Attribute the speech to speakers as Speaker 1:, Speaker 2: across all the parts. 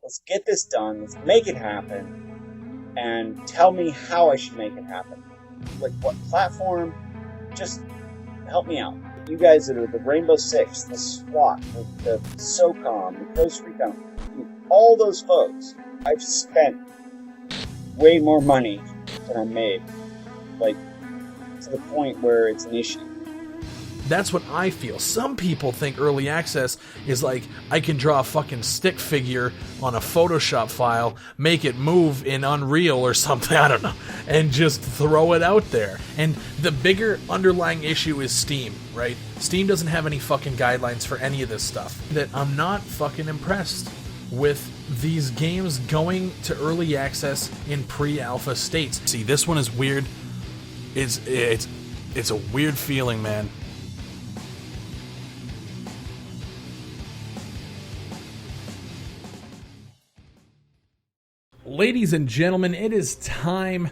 Speaker 1: Let's get this done. Let's make it happen. And tell me how I should make it happen. Like, what platform? Just help me out. You guys that are the Rainbow Six, the SWAT, the SOCOM, the Coast Recon, all those folks, I've spent way more money than I made. Like, to the point where it's an issue.
Speaker 2: That's what I feel. Some people think early access is like, I can draw a fucking stick figure on a Photoshop file, make it move in Unreal or something, I don't know, and just throw it out there. And the bigger underlying issue is Steam, right? Steam doesn't have any fucking guidelines for any of this stuff. That I'm not fucking impressed with these games going to early access in pre-alpha states. See, this one is weird. It's a weird feeling, man. Ladies and gentlemen, it is time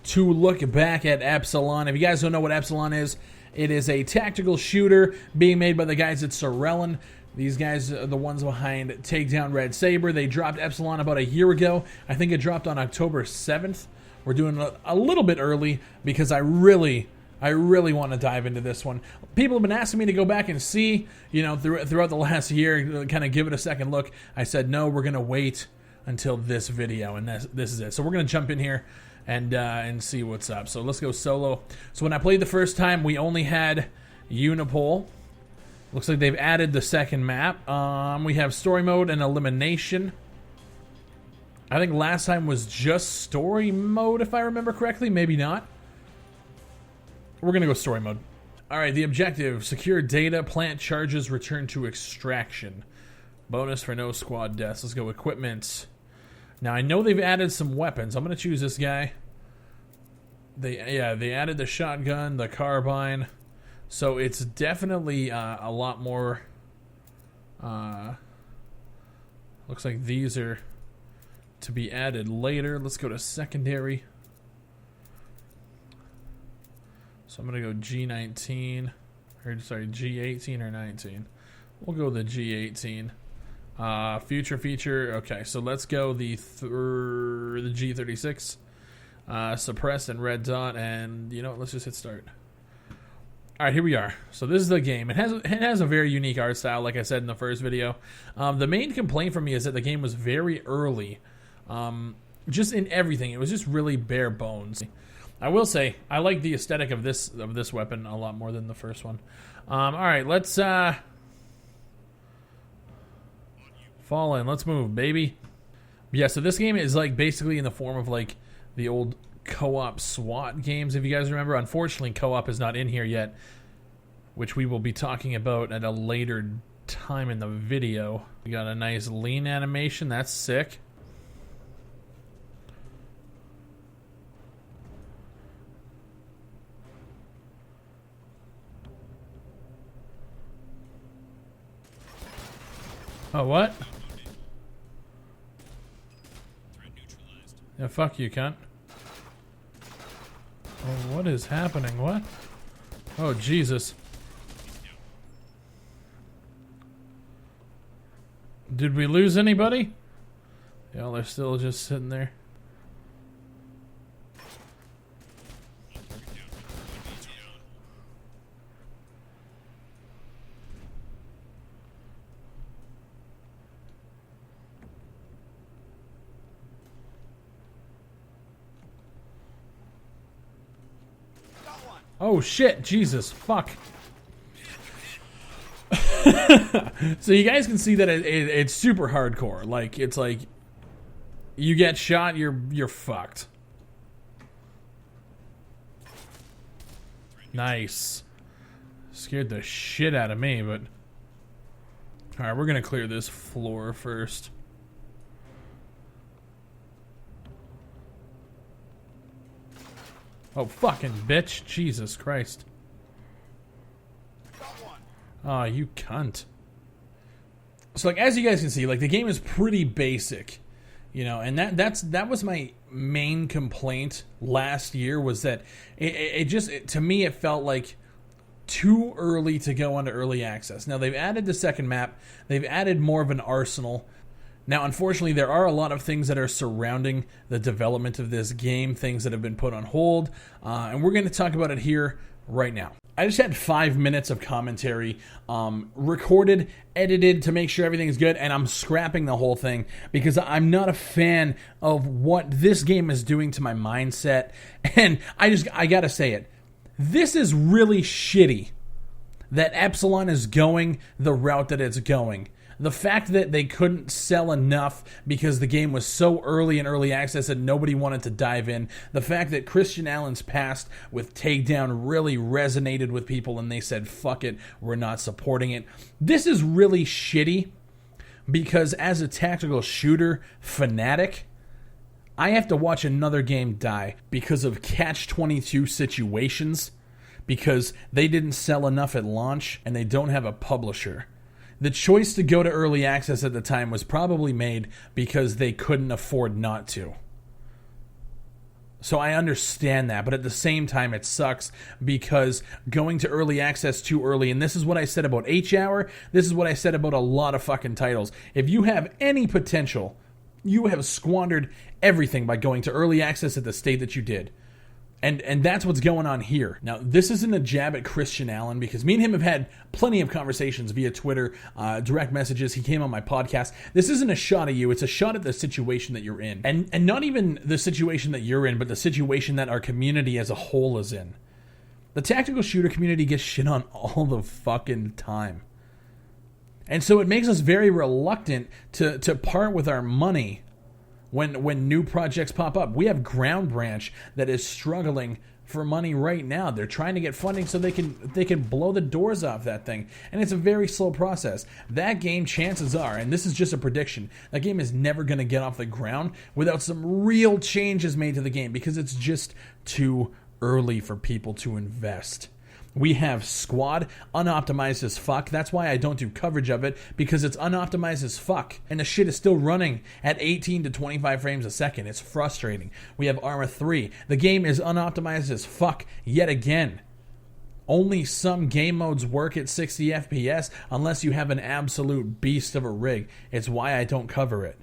Speaker 2: to look back at Epsilon. If you guys don't know what Epsilon is, it is a tactical shooter being made by the guys at Sorellen. These guys are the ones behind Takedown Red Saber. They dropped Epsilon about a year ago. I think it dropped on October 7th. We're doing a little bit early because I really want to dive into this one. People have been asking me to go back and see, throughout the last year, kind of give it a second look. I said, no, we're going to wait until this video, and this is it. So we're going to jump in here and see what's up. So let's go solo. So when I played the first time, we only had Unipol. Looks like they've added the second map. We have story mode and elimination. I think last time was just story mode, if I remember correctly. Maybe not. We're going to go story mode. Alright, the objective. Secure data, plant charges, return to extraction. Bonus for no squad deaths. Let's go equipment. Now, I know they've added some weapons. I'm going to choose this guy. They added the shotgun, the carbine. So it's definitely a lot more... looks like these are to be added later. Let's go to secondary. So I'm going to go G19. Sorry, G18 or 19. We'll go the G18. Future feature. Okay, so let's go the G36. Suppress and red dot, and let's just hit start. All right, here we are. So this is the game. It has a very unique art style, like I said in the first video. The main complaint for me is that the game was very early, just in everything. It was just really bare bones. I will say I like the aesthetic of this weapon a lot more than the first one. All right, let's fall in. Let's move, baby. Yeah, so this game is like basically in the form of like the old co-op SWAT games, if you guys remember. Unfortunately, co-op is not in here yet, which we will be talking about at a later time in the video. We got a nice lean animation. That's sick. Oh, what? Yeah, fuck you, cunt. Oh, what is happening? What? Oh, Jesus. Did we lose anybody? Yeah, they're still just sitting there. Oh shit, Jesus, fuck. So you guys can see that it's super hardcore. Like, it's like, you get shot, you're fucked. Nice. Scared the shit out of me, but... Alright, we're gonna clear this floor first. Oh, fucking bitch. Jesus Christ. Oh, you cunt. So, like, as you guys can see, like, the game is pretty basic. And that was my main complaint last year, was that to me, it felt like too early to go into early access. Now, they've added the second map. They've added more of an arsenal. Now, unfortunately, there are a lot of things that are surrounding the development of this game, things that have been put on hold, and we're going to talk about it here right now. I just had 5 minutes of commentary recorded, edited to make sure everything's good, and I'm scrapping the whole thing because I'm not a fan of what this game is doing to my mindset, and I gotta say it. This is really shitty that Epsilon is going the route that it's going. The fact that they couldn't sell enough because the game was so early in early access that nobody wanted to dive in. The fact that Christian Allen's past with Takedown really resonated with people and they said, fuck it, we're not supporting it. This is really shitty because as a tactical shooter fanatic, I have to watch another game die because of catch-22 situations, because they didn't sell enough at launch and they don't have a publisher. The choice to go to early access at the time was probably made because they couldn't afford not to. So I understand that, but at the same time it sucks because going to early access too early, and this is what I said about H-Hour, this is what I said about a lot of fucking titles. If you have any potential, you have squandered everything by going to early access at the state that you did. And that's what's going on here. Now, this isn't a jab at Christian Allen because me and him have had plenty of conversations via Twitter, direct messages. He came on my podcast. This isn't a shot at you. It's a shot at the situation that you're in. And not even the situation that you're in, but the situation that our community as a whole is in. The tactical shooter community gets shit on all the fucking time. And so it makes us very reluctant to part with our money when new projects pop up. We have Ground Branch that is struggling for money right now. They're trying to get funding so they can blow the doors off that thing. And it's a very slow process. That game, chances are, and this is just a prediction, that game is never going to get off the ground without some real changes made to the game because it's just too early for people to invest. We have Squad, unoptimized as fuck. That's why I don't do coverage of it, because it's unoptimized as fuck. And the shit is still running at 18 to 25 frames a second. It's frustrating. We have Arma 3. The game is unoptimized as fuck yet again. Only some game modes work at 60 FPS unless you have an absolute beast of a rig. It's why I don't cover it.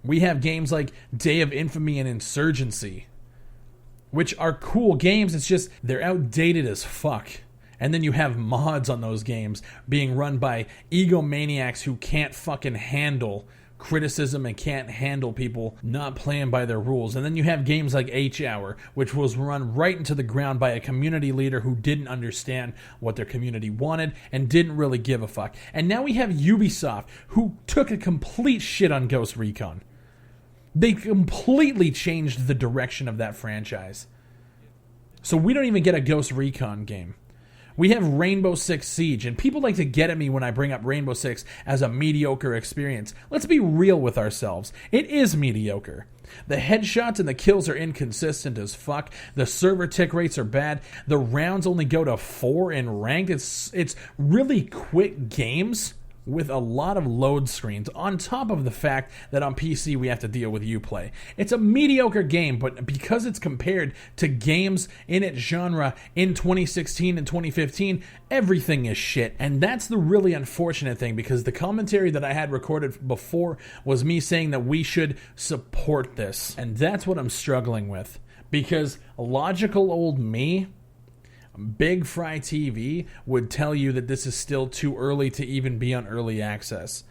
Speaker 2: We have games like Day of Infamy and Insurgency, which are cool games. It's just they're outdated as fuck. And then you have mods on those games being run by egomaniacs who can't fucking handle criticism and can't handle people not playing by their rules. And then you have games like H-Hour, which was run right into the ground by a community leader who didn't understand what their community wanted and didn't really give a fuck. And now we have Ubisoft, who took a complete shit on Ghost Recon. They completely changed the direction of that franchise. So we don't even get a Ghost Recon game. We have Rainbow Six Siege, and people like to get at me when I bring up Rainbow Six as a mediocre experience. Let's be real with ourselves. It is mediocre. The headshots and the kills are inconsistent as fuck. The server tick rates are bad. The rounds only go to 4 in ranked. It's really quick games with a lot of load screens, on top of the fact that on PC we have to deal with Uplay. It's a mediocre game, but because it's compared to games in its genre in 2016 and 2015, everything is shit. And that's the really unfortunate thing, because the commentary that I had recorded before was me saying that we should support this. And that's what I'm struggling with. Because logical old me, Big Fry TV, would tell you that this is still too early to even be on early access.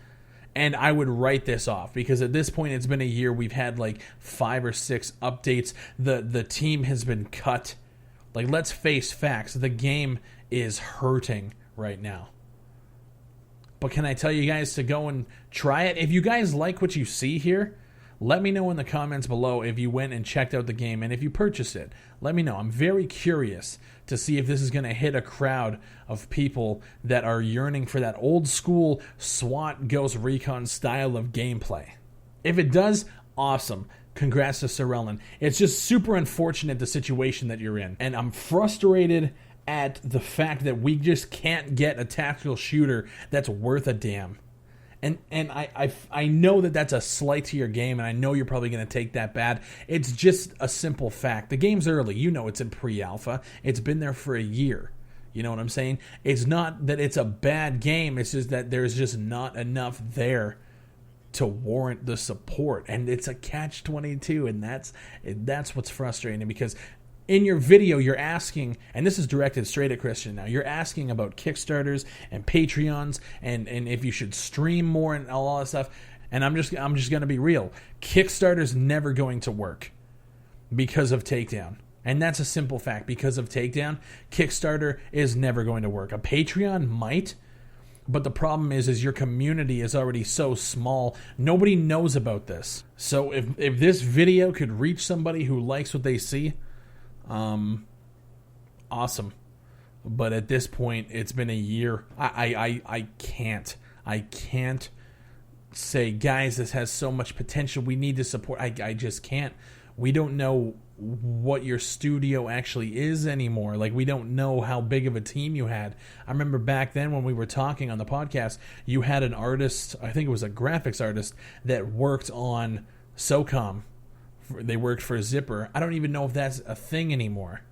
Speaker 2: And I would write this off, because at this point it's been a year. We've had like 5 or 6 updates. The team has been cut. Like, let's face facts. The game is hurting right now. But can I tell you guys to go and try it? If you guys like what you see here, let me know in the comments below if you went and checked out the game, and if you purchased it, let me know. I'm very curious to see if this is going to hit a crowd of people that are yearning for that old school SWAT Ghost Recon style of gameplay. If it does, awesome. Congrats to Sir Ellen. It's just super unfortunate the situation that you're in. And I'm frustrated at the fact that we just can't get a tactical shooter that's worth a damn. And I know that that's a slight to your game, and I know you're probably going to take that bad. It's just a simple fact. The game's early. You know it's in pre-alpha. It's been there for a year. You know what I'm saying? It's not that it's a bad game. It's just that there's just not enough there to warrant the support. And it's a catch-22, and that's what's frustrating, because in your video, you're asking, and this is directed straight at Christian now, you're asking about Kickstarters and Patreons and if you should stream more and all that stuff. And I'm just going to be real. Kickstarter's never going to work because of Takedown. And that's a simple fact. Because of Takedown, Kickstarter is never going to work. A Patreon might, but the problem is your community is already so small. Nobody knows about this. So if this video could reach somebody who likes what they see, awesome. But at this point, it's been a year. I can't say, guys, this has so much potential, we need to support. I just can't. We don't know what your studio actually is anymore. Like, we don't know how big of a team you had. I remember back then when we were talking on the podcast, you had an artist, I think it was a graphics artist, that worked on SOCOM. They worked for Zipper. I don't even know if that's a thing anymore.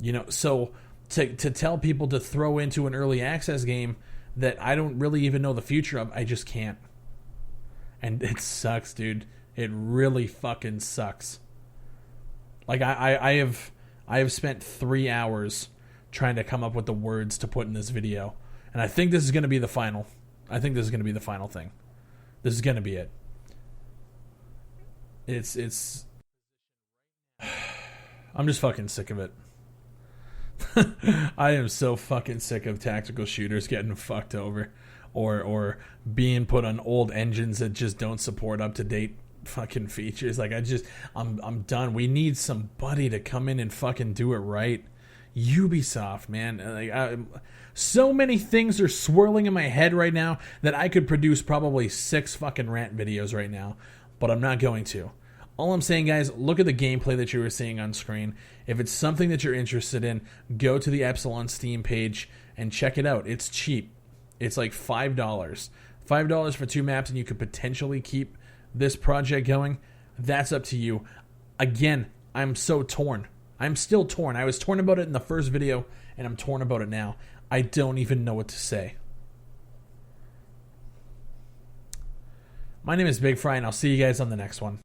Speaker 2: You know, so to tell people to throw into an early access game that I don't really even know the future of, I just can't. And it sucks, dude. It really fucking sucks. Like, I have spent 3 hours trying to come up with the words to put in this video. And I think this is going to be the final. I think this is going to be the final thing. This is going to be it. It's I'm just fucking sick of it. I am so fucking sick of tactical shooters getting fucked over or being put on old engines that just don't support up to date fucking features. Like, I'm done. We need somebody to come in and fucking do it right. Ubisoft, man. Like, so many things are swirling in my head right now that I could produce probably 6 fucking rant videos right now, but I'm not going to. All I'm saying, guys, look at the gameplay that you were seeing on screen. If it's something that you're interested in, go to the Epsilon Steam page and check it out. It's cheap. It's like $5. $5 for 2 maps, and you could potentially keep this project going. That's up to you. Again, I'm so torn. I'm still torn. I was torn about it in the first video, and I'm torn about it now. I don't even know what to say. My name is Big Fry, and I'll see you guys on the next one.